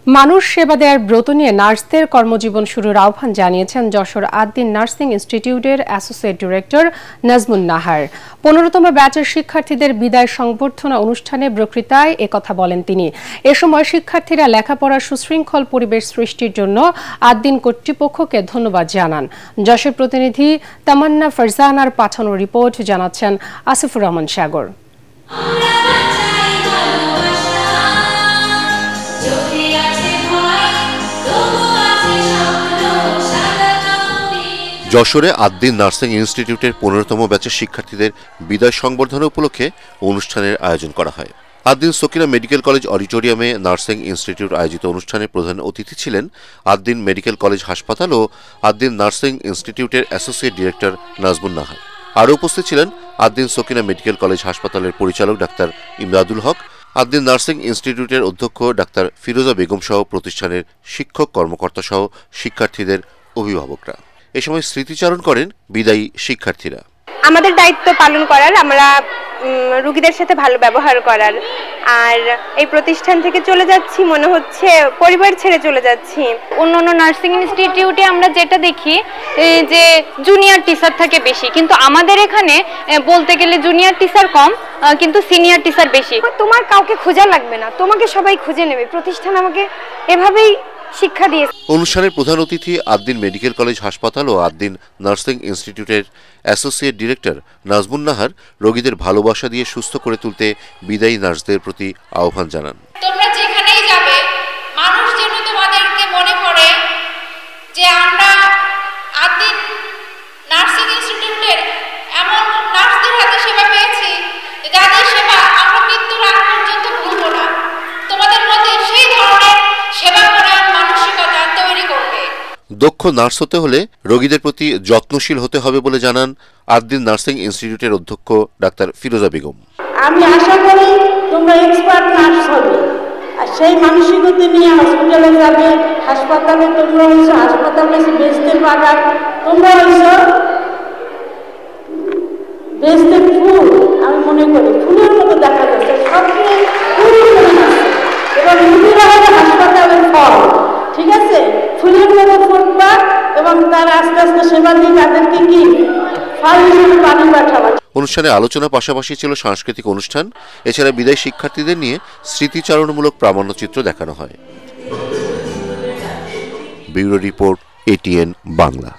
মানুষ সেবা দেওয়ার ব্রত নিয়ে নার্সদের কর্মজীবন শুরুর আহ্বান জানিয়েছেন যশোর আদ্দিন নার্সিং ইনস্টিটিউটের অ্যাসোসিয়েট ডিরেক্টর নাজমুন নাহার। 15তম ব্যাচের শিক্ষার্থীদের বিদায় সংবর্ধনা অনুষ্ঠানে বক্তৃতায় একথা বলেন তিনি। এ সময় শিক্ষার্থীরা লেখাপড়ার সুশৃঙ্খল পরিবেশ সৃষ্টির জন্য আদ্দিন কর্তৃপক্ষকে ধন্যবাদ জানান। যশোর প্রতিনিধি তামান্না ফারজানার পাঠানো রিপোর্ট জানাচ্ছেন আসিফুর রহমান সাগর। যশোরে আদ্দিন নার্সিং ইনস্টিটিউটের 15তম ব্যাচের শিক্ষার্থীদের বিদায় সংবর্ধনা উপলক্ষে অনুষ্ঠানের আয়োজন করা হয়। আদ্দিন সকিনা মেডিকেল কলেজ অডিটোরিয়ামে নার্সিং ইনস্টিটিউট আয়োজিত অনুষ্ঠানে প্রধান অতিথি ছিলেন আদ্দিন মেডিকেল কলেজ হাসপাতাল ও আদ্দিন নার্সিং ইনস্টিটিউটের অ্যাসোসিয়েট ডিরেক্টর নাজমুন নাহার। আরও উপস্থিত ছিলেন আদ্দিন সকিনা মেডিকেল কলেজ হাসপাতালের পরিচালক ডাক্তার ইমদাদুল হক, আদ্দিন নার্সিং ইনস্টিটিউটের অধ্যক্ষ ডাক্তার ফিরোজা বেগম সহ প্রতিষ্ঠানের শিক্ষক কর্মকর্তা সহ শিক্ষার্থীদের অভিভাবকরা। এ সময় স্মৃতিচারণ করেন বিদায়ী শিক্ষার্থীরা। আমাদের দায়িত্ব পালন করার, আমরা রোগীদের সাথে ভালো ব্যবহার করার, আর এই প্রতিষ্ঠান থেকে চলে যাচ্ছি মনে হচ্ছে পরিবার ছেড়ে চলে যাচ্ছি। অন্যান্য নার্সিং ইনস্টিটিউটে আমরা যেটা দেখি যে জুনিয়র টিচার থাকে বেশি, কিন্তু আমাদের এখানে বলতে গেলে জুনিয়র টিচার কম কিন্তু সিনিয়র টিচার বেশি। তোমার কাউকে খোঁজা লাগবে না, তোমাকে সবাই খুঁজে নেবে। প্রতিষ্ঠান আমাকে এভাবেই শিক্ষা দিয়েছে। অনুষ্ঠানের প্রধান অতিথি আদ্দিন মেডিকেল কলেজ হাসপাতাল ও আদ্দিন নার্সিং ইনস্টিটিউটের অ্যাসোসিয়েট ডিরেক্টর নাজমুন নাহার রোগীদের ভালোবাসা দিয়ে সুস্থ করে তুলতে বিদায়ী নার্সদের প্রতি আহ্বান জানান। তোমরা যেখানেই যাবে মানুষ যেন তোমাদেরকে মনে করে যে আমরা আদ্দিন নার্সিং ইনস্টিটিউটের এমন নার্সদের হাতে সেবা পেয়েছি যাদের সেবা আমরা মৃত্যুর আগ পর্যন্ত ভুলব না। তোমাদের মধ্যে সেই ধরনের সেবা করার মানসিকতা তৈরি করবে। দক্ষ নার্স হতে হলে রোগীদের প্রতি যত্নশীল হতে হবে বলে জানান আদ্দিন নার্সিং ইনস্টিটিউটের অধ্যক্ষ ডাক্তার ফিরোজা বেগম। আমি আশা করি তোমরা এক্সপার্ট নার্স হবে, আর সেই মানসিকতা নিয়ে হসপিটালে যাবে। হাসপাতালে তোমরা হচ্ছে হাসপাতালে বেচতে বাগান, তোমরা হচ্ছে বেচতে ফুল। আমি মনে করি ফুলের মতো দেখা যাচ্ছে, সবচেয়ে ফুল মনে আছে, এবং রুগীরা হবে হাসপাতালের ফল। ঠিক আছে, ফুলের মতো ফুটবা এবং তার আস্তে আস্তে সেবা দিয়ে তাদেরকে কি ফল হিসেবে পানি পাঠাবা। অনুষ্ঠানে আলোচনার পাশাপাশি ছিল সাংস্কৃতিক অনুষ্ঠান। এছাড়া বিদায়ী শিক্ষার্থীদের নিয়ে স্মৃতিচারণমূলক প্রামাণ্যচিত্র দেখানো হয়। Bureau report, ATN Bangla.